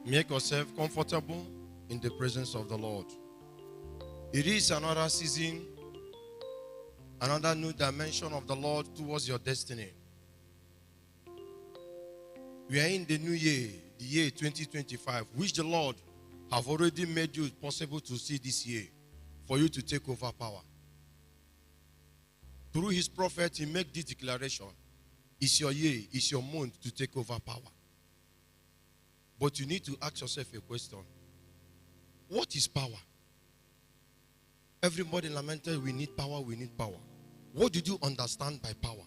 Make yourself comfortable in the presence of the Lord. It is another season, another new dimension of the Lord towards your destiny. We are in the new year, the year 2025, which the Lord have already made you possible to see this year for you to take over power. Through his prophet, he made this declaration. It's your year, it's your month to take over power. But you need to ask yourself a question. What is power? Everybody lamented, we need power, we need power. What did you understand by power?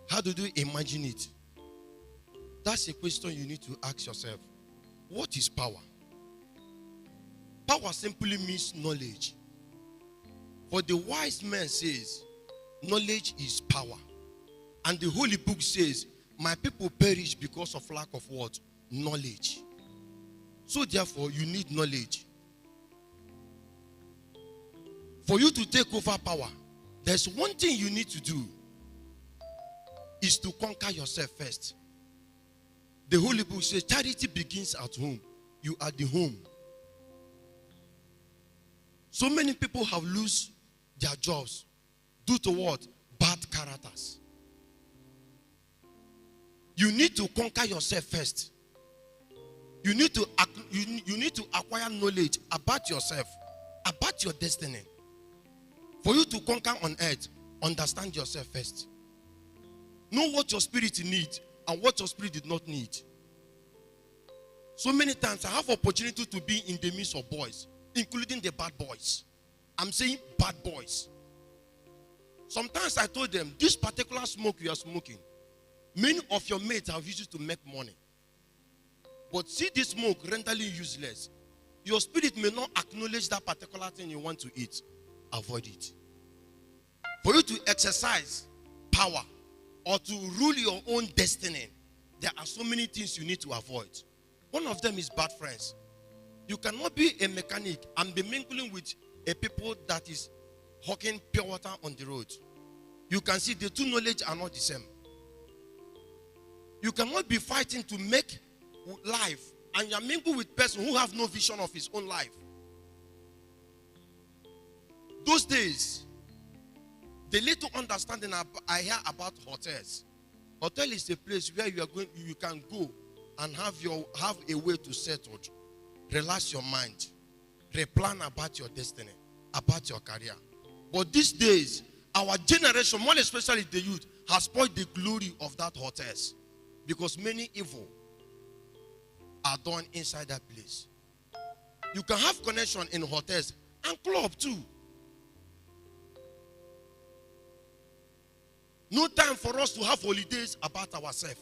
How did you imagine it? That's a question you need to ask yourself. What is power? Power simply means knowledge. For the wise man says, knowledge is power. And the Holy Book says, my people perish because of lack of what? Knowledge. So therefore, you need knowledge. For you to take over power, there's one thing you need to do. Is to conquer yourself first. The Holy Book says, charity begins at home. You are the home. So many people have lost their jobs due to what? Bad characters. You need to conquer yourself first. You need to acquire knowledge about yourself, about your destiny. For you to conquer on earth, understand yourself first. Know what your spirit needs and what your spirit did not need. So many times I have opportunity to be in the midst of boys, including the bad boys. I'm saying bad boys. Sometimes I told them, this particular smoke you are smoking, many of your mates have used it to make money. But see this smoke renderly useless. Your spirit may not acknowledge that particular thing you want to eat. Avoid it. For you to exercise power or to rule your own destiny, there are so many things you need to avoid. One of them is bad friends. You cannot be a mechanic and be mingling with a people that is hawking pure water on the road. You can see the two knowledge are not the same. You cannot be fighting to make life and you are mingled with person who have no vision of his own life. Those days, the little understanding I hear about hotels. Hotel is a place where you can go and have a way to settle, relax your mind, replan about your destiny, about your career. But these days, our generation, more especially the youth, has spoiled the glory of that hotels because many evil are done inside that place. You can have connection in hotels and club too. No time for us to have holidays about ourselves.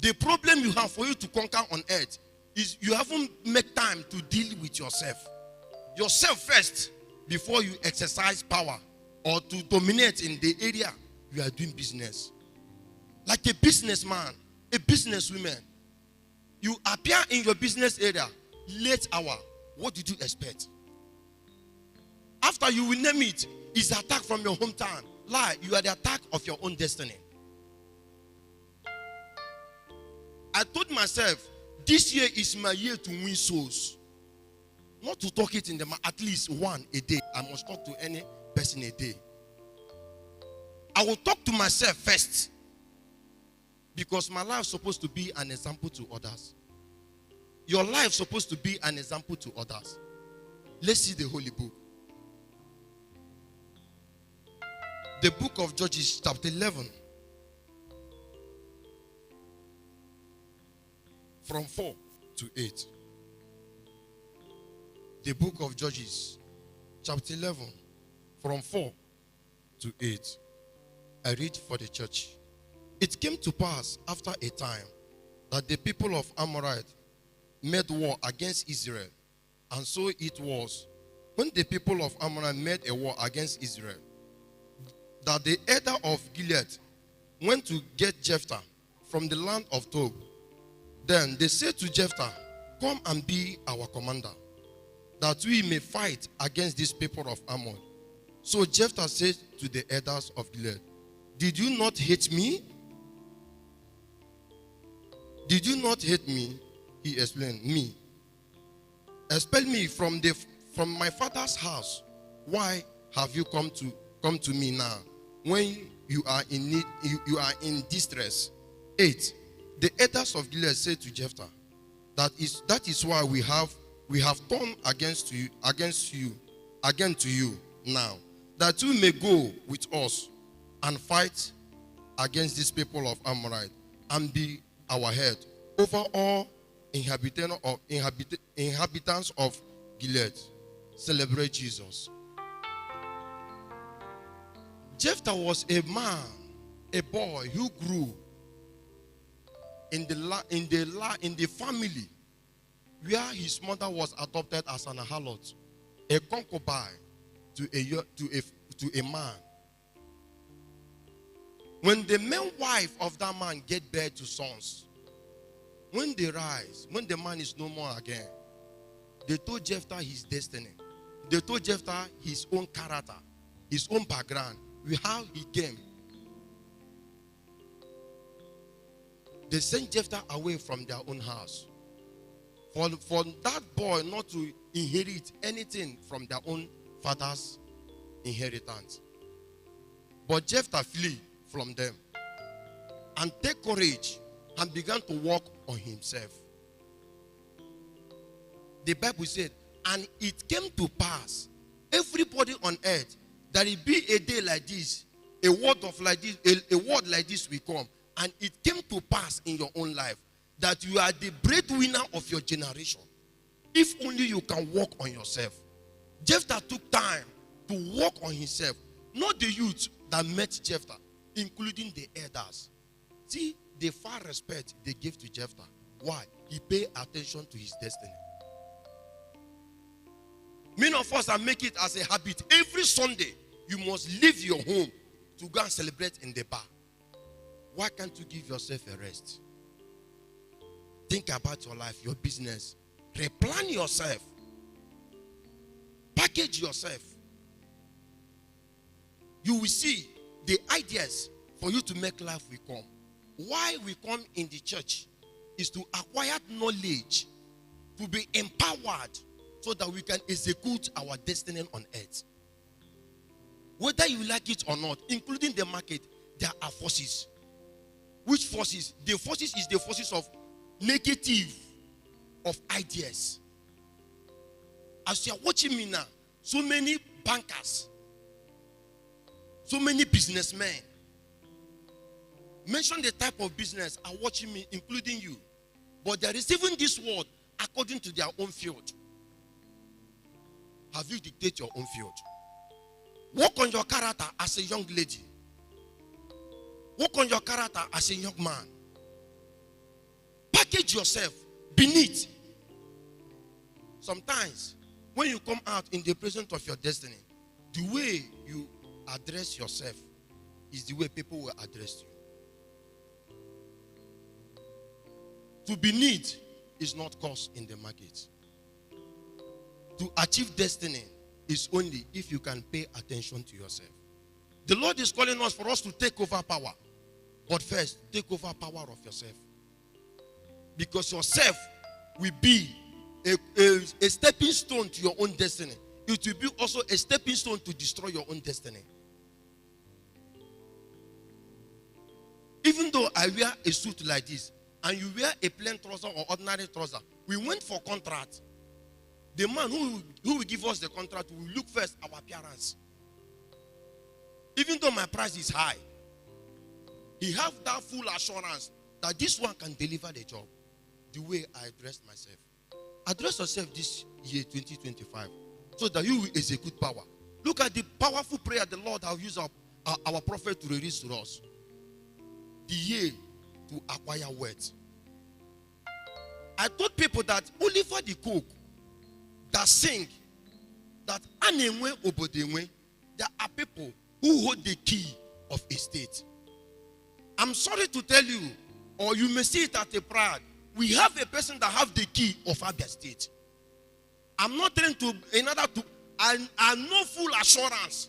The problem you have for you to conquer on earth is you haven't made time to deal with yourself. Yourself first before you exercise power or to dominate in the area you are doing business. Like a businessman, a businesswoman, you appear in your business area late hour. What did you expect? After you will name it, is attack from your hometown. Lie, you are the attack of your own destiny. I told myself, this year is my year to win souls. Not to talk it in the mouth, at least one a day. I must talk to any person a day. I will talk to myself first. Because my life is supposed to be an example to others. Your life is supposed to be an example to others. Let's see the Holy Book. The book of Judges, chapter 11. From 4 to 8. The book of Judges, chapter 11. From 4 to 8. I read for the church. It came to pass after a time that the people of Amorite made war against Israel. And so it was, when the people of Ammon made a war against Israel, that the elder of Gilead went to get Jephthah from the land of Tob. Then they said to Jephthah, come and be our commander, that we may fight against these people of Ammon. So Jephthah said to the elders of Gilead, did you not hate me? Did you not hate me he explained, me. Expel me from my father's house. Why have you come to me now when you are in need, you are in distress? 8. The elders of Gilead said to Jephthah, that is why we have turned again to you now, that you may go with us and fight against these people of Amorite and be our head over all inhabitants of Gilead. Celebrate Jesus. Jephthah was a man, a boy who grew in the family where his mother was adopted as an harlot, a concubine to a man. When the main wife of that man get birth to sons, when they rise, when the man is no more again, they told Jephthah his destiny. They told Jephthah his own character, his own background, how he came. They sent Jephthah away from their own house. For that boy not to inherit anything from their own father's inheritance. But Jephthah flee from them and take courage and began to work on himself. The Bible said, and it came to pass, everybody on earth, that it be a day like this, a word like this will come. And it came to pass in your own life that you are the breadwinner of your generation. If only you can work on yourself. Jephthah took time to work on himself. Not the youth that met Jephthah, including the elders. See, the far respect they gave to Jephthah. Why? He paid attention to his destiny. Many of us are making it as a habit. Every Sunday, you must leave your home to go and celebrate in the bar. Why can't you give yourself a rest? Think about your life, your business. Replan yourself. Package yourself. You will see the ideas for you to make life will come. Why we come in the church is to acquire knowledge, to be empowered so that we can execute our destiny on earth. Whether you like it or not, including the market, there are forces. Which forces? The forces is the forces of negative, of ideas. As you are watching me now, so many bankers, so many businessmen, mention the type of business are watching me, including you. But they are receiving this word according to their own field. Have you dictated your own field? Work on your character as a young lady. Work on your character as a young man. Package yourself. Be neat. Sometimes, when you come out in the presence of your destiny, the way you address yourself is the way people will address you. To be neat is not cost in the market. To achieve destiny is only if you can pay attention to yourself. The Lord is calling us for us to take over power. But first, take over power of yourself. Because yourself will be a stepping stone to your own destiny. It will be also a stepping stone to destroy your own destiny. Even though I wear a suit like this, and you wear a plain trouser or ordinary trouser, we went for contract. The man who will give us the contract will look first our appearance. Even though my price is high, he have that full assurance that this one can deliver the job. The way I addressed myself. Address yourself this year 2025 so that you will execute power. Look at the powerful prayer the Lord has used our prophet to release to us. The year to acquire wealth. I told people that Oliver the cook that sing that Anemwe Obodemwe, there are people who hold the key of a state. I'm sorry to tell you, or you may see it at a pride, we have a person that have the key of Abia State. I'm not trying to, I know full assurance,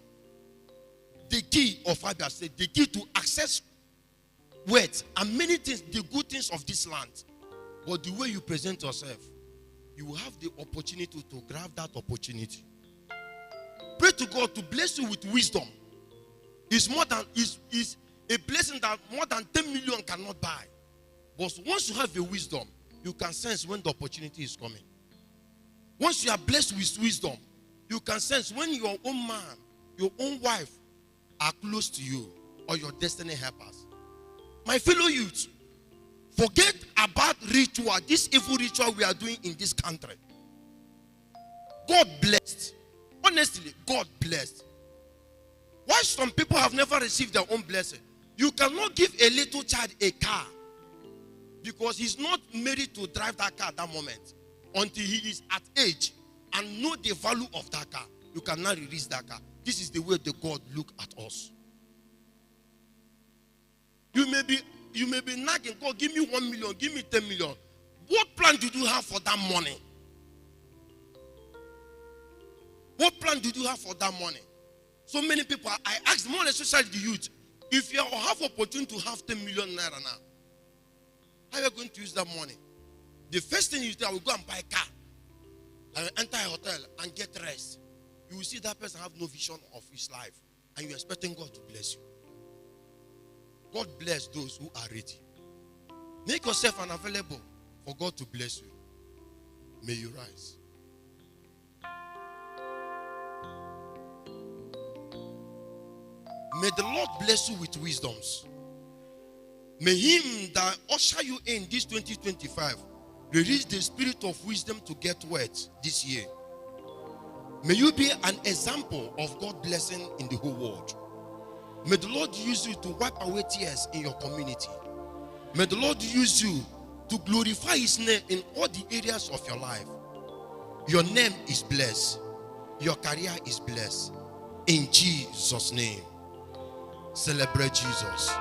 the key of Abia State, the key to access wealth and many things, the good things of this land. But the way you present yourself, you will have the opportunity to grab that opportunity. Pray to God to bless you with wisdom. It's a blessing that more than 10 million cannot buy. But once you have a wisdom, you can sense when the opportunity is coming. Once you are blessed with wisdom, you can sense when your own man, your own wife are close to you, or your destiny helpers. My fellow youth, forget about ritual, this evil ritual we are doing in this country. God blessed. Honestly, God blessed. Why some people have never received their own blessing? You cannot give a little child a car because he's not married to drive that car at that moment until he is at age and know the value of that car. You cannot release that car. This is the way the God look at us. You may be nagging, God, give me 1 million, give me 10 million. What plan did you have for that money? What plan did you have for that money? So many people, I ask more especially the youth, if you have opportunity to have 10 million naira now, how are you going to use that money? The first thing you do, I will go and buy a car. I will enter a hotel and get rest. You will see that person have no vision of his life. And you're expecting God to bless you. God bless those who are ready. Make yourself unavailable for God to bless you. May you rise. May the Lord bless you with wisdoms. May Him that usher you in this 2025 release the spirit of wisdom to get wealth this year. May you be an example of God's blessing in the whole world. May the Lord use you to wipe away tears in your community. May the Lord use you to glorify His name in all the areas of your life. Your name is blessed. Your career is blessed. In Jesus' name. Celebrate Jesus.